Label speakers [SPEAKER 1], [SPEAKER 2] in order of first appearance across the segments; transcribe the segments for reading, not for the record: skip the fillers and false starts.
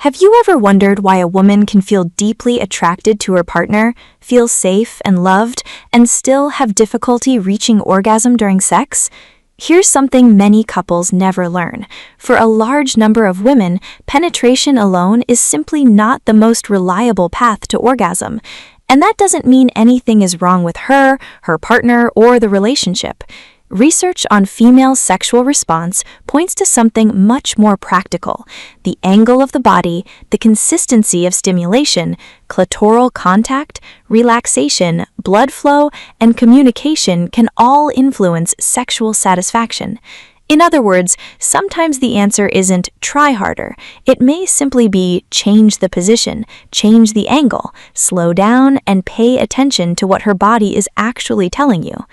[SPEAKER 1] Have you ever wondered why a woman can feel deeply attracted to her partner, feel safe and loved, and still have difficulty reaching orgasm during sex? Here's something many couples never learn. For a large number of women, penetration alone is simply not the most reliable path to orgasm. And that doesn't mean anything is wrong with her, her partner, or the relationship. Research on female sexual response points to something much more practical. The angle of the body, the consistency of stimulation, clitoral contact, relaxation, blood flow, and communication can all influence sexual satisfaction. In other words, sometimes the answer isn't try harder. It may simply be change the position, change the angle, slow down, and pay attention to what her body is actually telling you.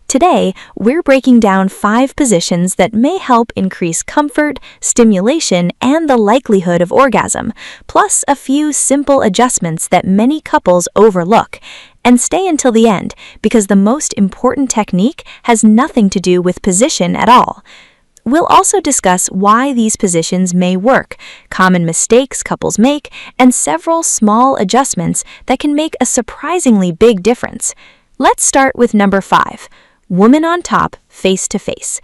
[SPEAKER 1] Today, we're breaking down 5 positions that may help increase comfort, stimulation, and the likelihood of orgasm, plus a few simple adjustments that many couples overlook. And stay until the end, because the most important technique has nothing to do with position at all. We'll also discuss why these positions may work, common mistakes couples make, and several small adjustments that can make a surprisingly big difference. Let's start with number 5. Woman on top, face to face.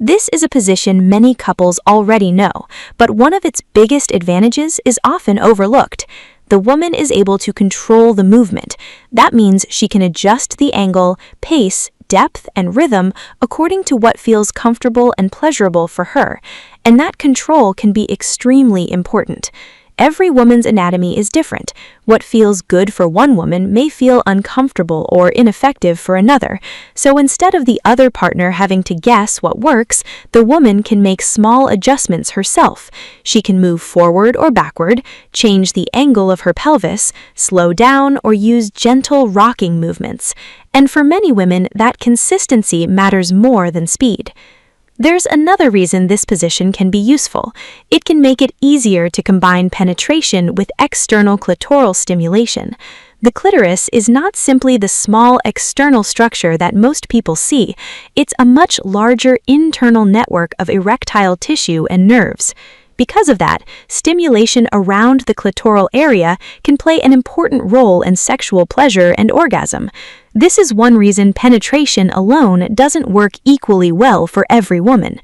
[SPEAKER 1] This is a position many couples already know, but one of its biggest advantages is often overlooked. The woman is able to control the movement. That means she can adjust the angle, pace, depth, and rhythm according to what feels comfortable and pleasurable for her, and that control can be extremely important. Every woman's anatomy is different. What feels good for one woman may feel uncomfortable or ineffective for another. So instead of the other partner having to guess what works, the woman can make small adjustments herself. She can move forward or backward, change the angle of her pelvis, slow down, or use gentle rocking movements. And for many women, that consistency matters more than speed. There's another reason this position can be useful. It can make it easier to combine penetration with external clitoral stimulation. The clitoris is not simply the small external structure that most people see. It's a much larger internal network of erectile tissue and nerves. Because of that, stimulation around the clitoral area can play an important role in sexual pleasure and orgasm. This is one reason penetration alone doesn't work equally well for every woman.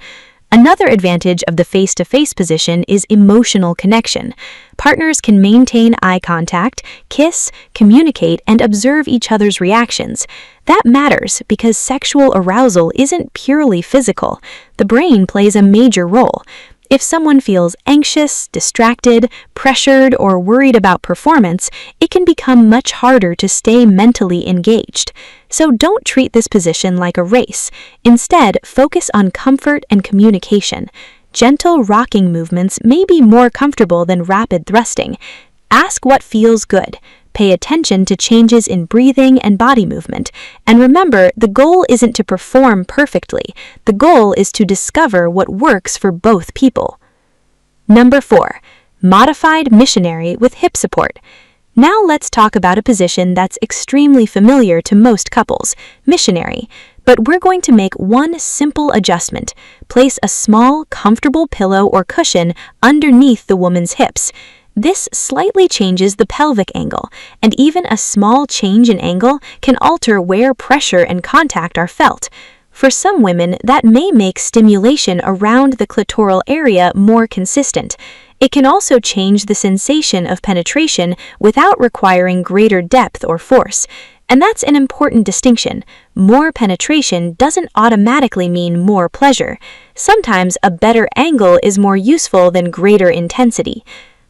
[SPEAKER 1] Another advantage of the face-to-face position is emotional connection. Partners can maintain eye contact, kiss, communicate, and observe each other's reactions. That matters because sexual arousal isn't purely physical. The brain plays a major role. If someone feels anxious, distracted, pressured, or worried about performance, it can become much harder to stay mentally engaged. So don't treat this position like a race. Instead, focus on comfort and communication. Gentle rocking movements may be more comfortable than rapid thrusting. Ask what feels good. Pay attention to changes in breathing and body movement. And remember, the goal isn't to perform perfectly. The goal is to discover what works for both people. Number 4. Modified missionary with hip support. Now let's talk about a position that's extremely familiar to most couples, missionary. But we're going to make one simple adjustment. Place a small, comfortable pillow or cushion underneath the woman's hips. This slightly changes the pelvic angle, and even a small change in angle can alter where pressure and contact are felt. For some women, that may make stimulation around the clitoral area more consistent. It can also change the sensation of penetration without requiring greater depth or force. And that's an important distinction. More penetration doesn't automatically mean more pleasure. Sometimes a better angle is more useful than greater intensity.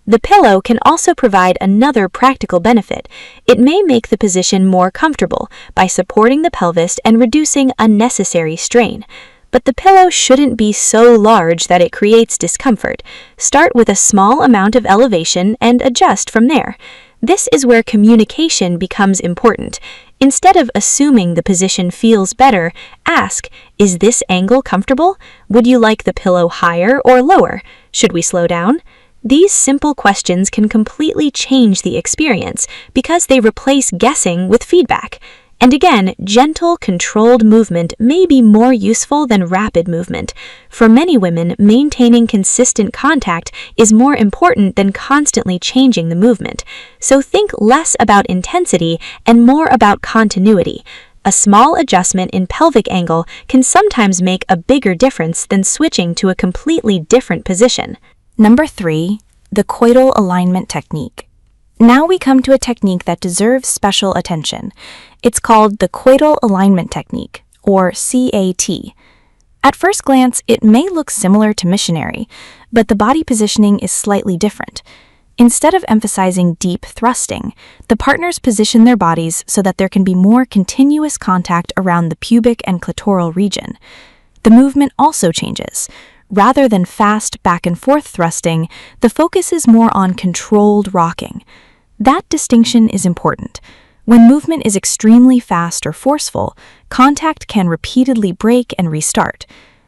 [SPEAKER 1] The pillow can also provide another practical benefit. It may make the position more comfortable by supporting the pelvis and reducing unnecessary strain. But the pillow shouldn't be so large that it creates discomfort. Start with a small amount of elevation and adjust from there. This is where communication becomes important. Instead of assuming the position feels better, ask, is this angle comfortable? Would you like the pillow higher or lower? Should we slow down? These simple questions can completely change the experience because they replace guessing with feedback. And again, gentle, controlled movement may be more useful than rapid movement. For many women, maintaining consistent contact is more important than constantly changing the movement. So think less about intensity and more about continuity. A small adjustment in pelvic angle can sometimes make a bigger difference than switching to a completely different position. Number 3, the Coital Alignment Technique. Now we come to a technique that deserves special attention. It's called the Coital Alignment Technique, or CAT. At first glance, it may look similar to missionary, but the body positioning is slightly different. Instead of emphasizing deep thrusting, the partners position their bodies so that there can be more continuous contact around the pubic and clitoral region. The movement also changes. Rather than fast back-and-forth thrusting, the focus is more on controlled rocking. That distinction is important. When movement is extremely fast or forceful, contact can repeatedly break and restart.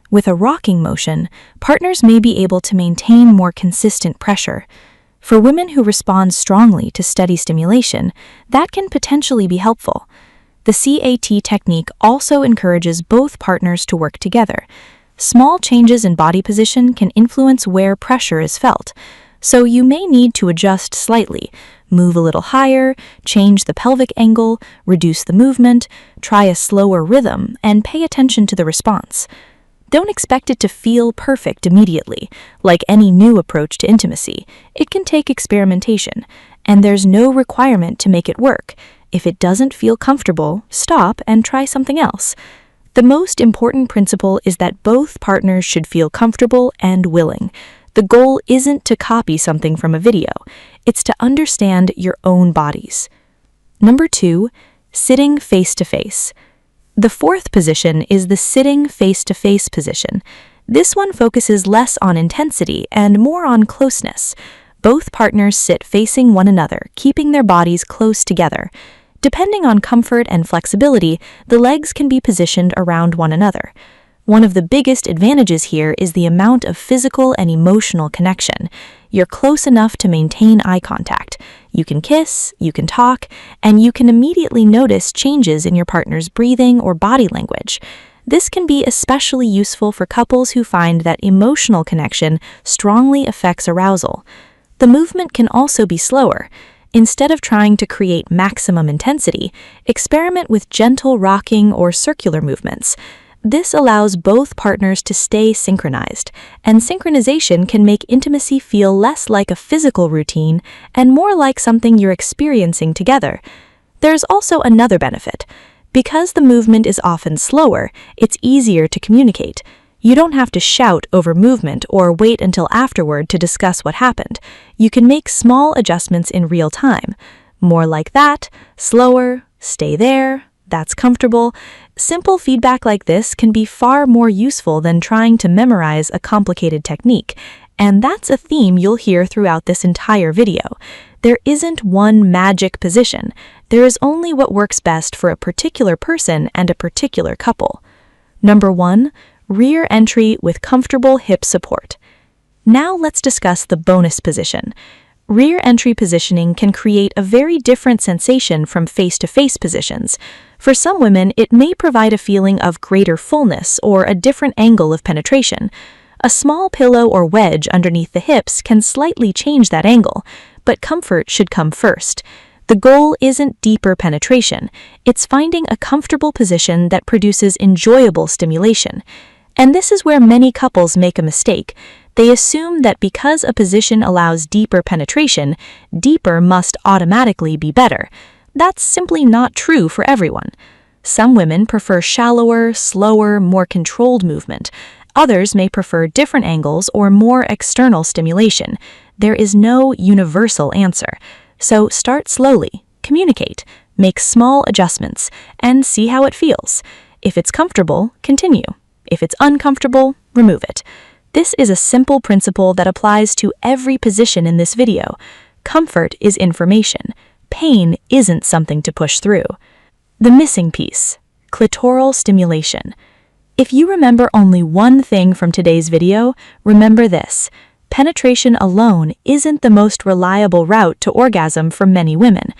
[SPEAKER 1] With a rocking motion, partners may be able to maintain more consistent pressure. For women who respond strongly to steady stimulation, that can potentially be helpful. The CAT technique also encourages both partners to work together. Small changes in body position can influence where pressure is felt, so you may need to adjust slightly, move a little higher, change the pelvic angle, reduce the movement, try a slower rhythm, and pay attention to the response. Don't expect it to feel perfect immediately. Like any new approach to intimacy, it can take experimentation, and there's no requirement to make it work. If it doesn't feel comfortable, stop and try something else. The most important principle is that both partners should feel comfortable and willing. The goal isn't to copy something from a video, it's to understand your own bodies. Number 2, sitting face-to-face. The fourth position is the sitting face-to-face position. This one focuses less on intensity and more on closeness. Both partners sit facing one another, keeping their bodies close together. Depending on comfort and flexibility, the legs can be positioned around one another. One of the biggest advantages here is the amount of physical and emotional connection. You're close enough to maintain eye contact. You can kiss, you can talk, and you can immediately notice changes in your partner's breathing or body language. This can be especially useful for couples who find that emotional connection strongly affects arousal. The movement can also be slower. Instead of trying to create maximum intensity, experiment with gentle rocking or circular movements. This allows both partners to stay synchronized, and synchronization can make intimacy feel less like a physical routine and more like something you're experiencing together. There's also another benefit. Because the movement is often slower, it's easier to communicate. You don't have to shout over movement or wait until afterward to discuss what happened. You can make small adjustments in real time. More like that, slower, stay there, that's comfortable. Simple feedback like this can be far more useful than trying to memorize a complicated technique, and that's a theme you'll hear throughout this entire video. There isn't one magic position. There is only what works best for a particular person and a particular couple. Number 1, rear entry with comfortable hip support. Now let's discuss the bonus position. Rear entry positioning can create a very different sensation from face-to-face positions. For some women, it may provide a feeling of greater fullness or a different angle of penetration. A small pillow or wedge underneath the hips can slightly change that angle, but comfort should come first. The goal isn't deeper penetration, it's finding a comfortable position that produces enjoyable stimulation. And this is where many couples make a mistake. They assume that because a position allows deeper penetration, deeper must automatically be better. That's simply not true for everyone. Some women prefer shallower, slower, more controlled movement. Others may prefer different angles or more external stimulation. There is no universal answer. So start slowly, communicate, make small adjustments, and see how it feels. If it's comfortable, continue. If it's uncomfortable, remove it. This is a simple principle that applies to every position in this video. Comfort is information. Pain isn't something to push through. The missing piece, clitoral stimulation. If you remember only one thing from today's video, remember this. Penetration alone isn't the most reliable route to orgasm for many women.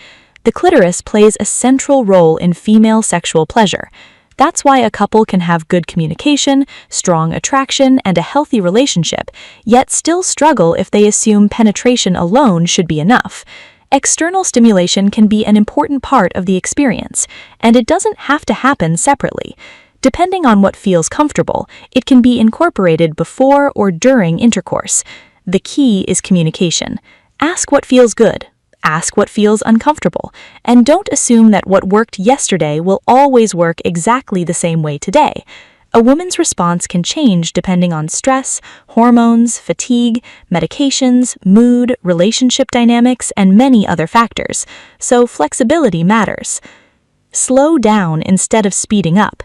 [SPEAKER 1] The clitoris plays a central role in female sexual pleasure. That's why a couple can have good communication, strong attraction, and a healthy relationship, yet still struggle if they assume penetration alone should be enough. External stimulation can be an important part of the experience, and it doesn't have to happen separately. Depending on what feels comfortable, it can be incorporated before or during intercourse. The key is communication. Ask what feels good. Ask what feels uncomfortable, and don't assume that what worked yesterday will always work exactly the same way today. A woman's response can change depending on stress, hormones, fatigue, medications, mood, relationship dynamics, and many other factors, so flexibility matters. Slow down instead of speeding up.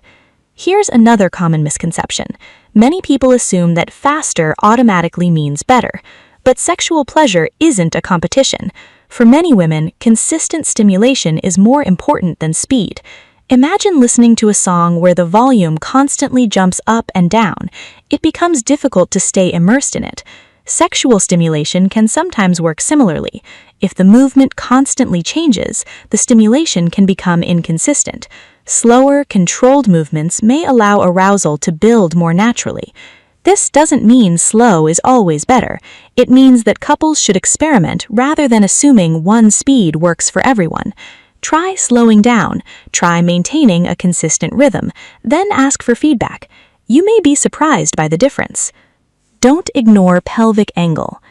[SPEAKER 1] Here's another common misconception. Many people assume that faster automatically means better, but sexual pleasure isn't a competition. For many women, consistent stimulation is more important than speed. Imagine listening to a song where the volume constantly jumps up and down. It becomes difficult to stay immersed in it. Sexual stimulation can sometimes work similarly. If the movement constantly changes, the stimulation can become inconsistent. Slower, controlled movements may allow arousal to build more naturally. This doesn't mean slow is always better. It means that couples should experiment rather than assuming one speed works for everyone. Try slowing down, try maintaining a consistent rhythm, then ask for feedback. You may be surprised by the difference. Don't ignore pelvic angle.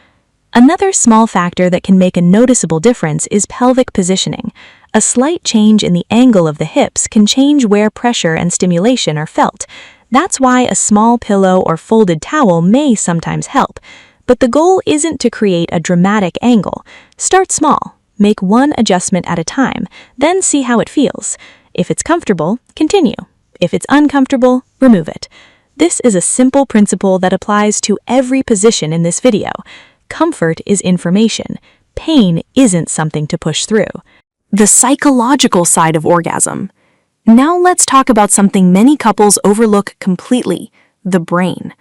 [SPEAKER 1] Another small factor that can make a noticeable difference is pelvic positioning. A slight change in the angle of the hips can change where pressure and stimulation are felt. That's why a small pillow or folded towel may sometimes help. But the goal isn't to create a dramatic angle. Start small. Make one adjustment at a time, then see how it feels. If it's comfortable, continue. If it's uncomfortable, remove it. This is a simple principle that applies to every position in this video. Comfort is information. Pain isn't something to push through. The psychological side of orgasm. Now let's talk about something many couples overlook completely: the brain.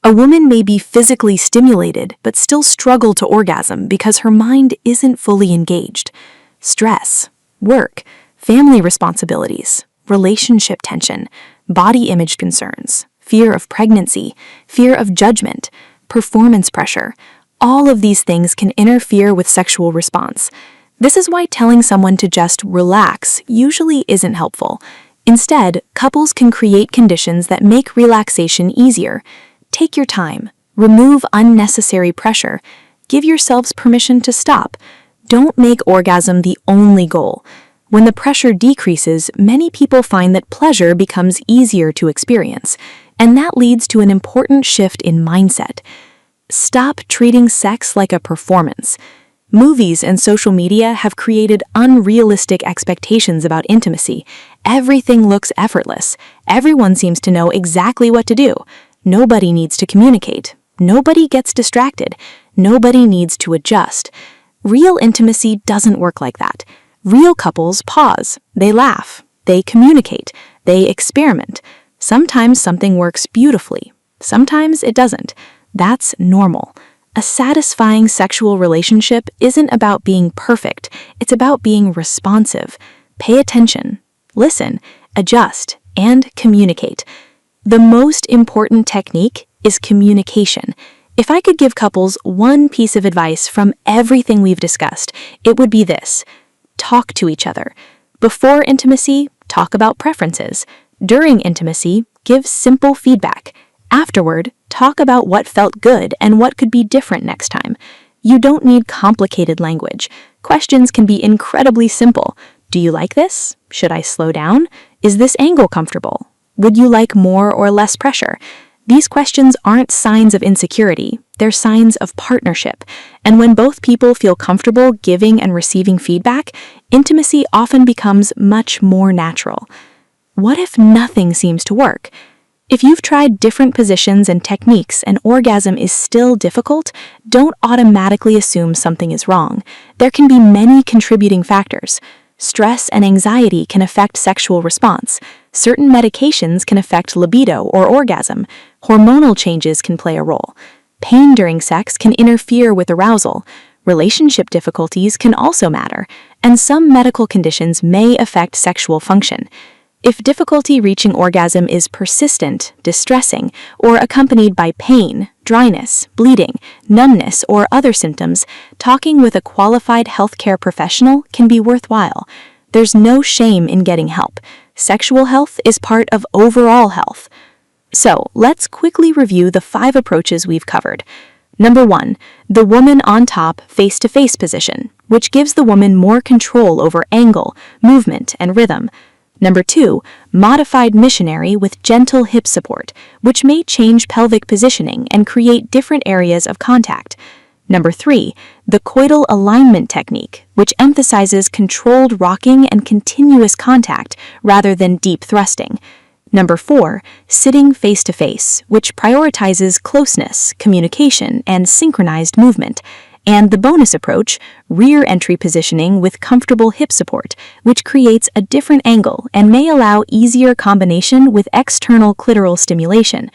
[SPEAKER 1] A woman may be physically stimulated but still struggle to orgasm because her mind isn't fully engaged. Stress, work, family responsibilities, relationship tension, body image concerns, fear of pregnancy, fear of judgment, performance pressure, all of these things can interfere with sexual response. This is why telling someone to just relax usually isn't helpful. Instead, couples can create conditions that make relaxation easier. Take your time. Remove unnecessary pressure. Give yourselves permission to stop. Don't make orgasm the only goal. When the pressure decreases, many people find that pleasure becomes easier to experience, and that leads to an important shift in mindset. Stop treating sex like a performance. Movies and social media have created unrealistic expectations about intimacy. Everything looks effortless. Everyone seems to know exactly what to do. Nobody needs to communicate. Nobody gets distracted. Nobody needs to adjust. Real intimacy doesn't work like that. Real couples pause. They laugh. They communicate. They experiment. Sometimes something works beautifully. Sometimes it doesn't. That's normal. A satisfying sexual relationship isn't about being perfect. It's about being responsive. Pay attention, listen, adjust, and communicate. The most important technique is communication. If I could give couples one piece of advice from everything we've discussed, it would be this: talk to each other. Before intimacy, talk about preferences. During intimacy, give simple feedback. Afterward, talk about what felt good and what could be different next time. You don't need complicated language. Questions can be incredibly simple. Do you like this? Should I slow down? Is this angle comfortable? Would you like more or less pressure? These questions aren't signs of insecurity. They're signs of partnership. And when both people feel comfortable giving and receiving feedback, intimacy often becomes much more natural. What if nothing seems to work? If you've tried different positions and techniques and orgasm is still difficult, don't automatically assume something is wrong. There can be many contributing factors. Stress and anxiety can affect sexual response. Certain medications can affect libido or orgasm. Hormonal changes can play a role. Pain during sex can interfere with arousal. Relationship difficulties can also matter. and some medical conditions may affect sexual function. If difficulty reaching orgasm is persistent, distressing, or accompanied by pain, dryness, bleeding, numbness, or other symptoms, talking with a qualified healthcare professional can be worthwhile. There's no shame in getting help. Sexual health is part of overall health. So, let's quickly review the 5 approaches we've covered. Number 1, the woman on top face-to-face position, which gives the woman more control over angle, movement, and rhythm. Number 2, modified missionary with gentle hip support, which may change pelvic positioning and create different areas of contact. Number 3, the Coital Alignment Technique, which emphasizes controlled rocking and continuous contact rather than deep thrusting. Number 4, sitting face-to-face, which prioritizes closeness, communication, and synchronized movement. And the bonus approach, rear entry positioning with comfortable hip support, which creates a different angle and may allow easier combination with external clitoral stimulation.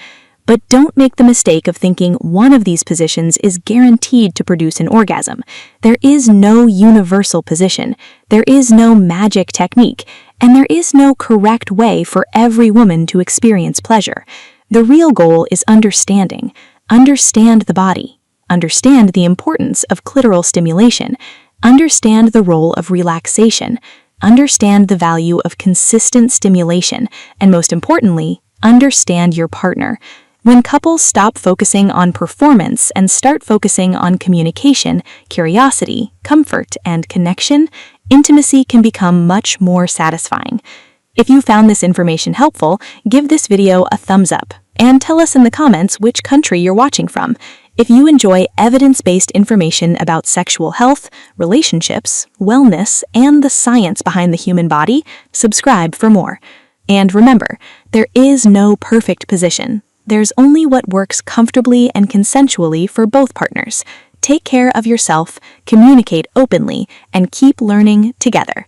[SPEAKER 1] But don't make the mistake of thinking one of these positions is guaranteed to produce an orgasm. There is no universal position, there is no magic technique, and there is no correct way for every woman to experience pleasure. The real goal is understanding. Understand the body. Understand the importance of clitoral stimulation. Understand the role of relaxation. Understand the value of consistent stimulation. And most importantly, understand your partner. When couples stop focusing on performance and start focusing on communication, curiosity, comfort, and connection, intimacy can become much more satisfying. If you found this information helpful, give this video a thumbs up and tell us in the comments which country you're watching from. If you enjoy evidence-based information about sexual health, relationships, wellness, and the science behind the human body, subscribe for more. And remember, there is no perfect position. There's only what works comfortably and consensually for both partners. Take care of yourself, communicate openly, and keep learning together.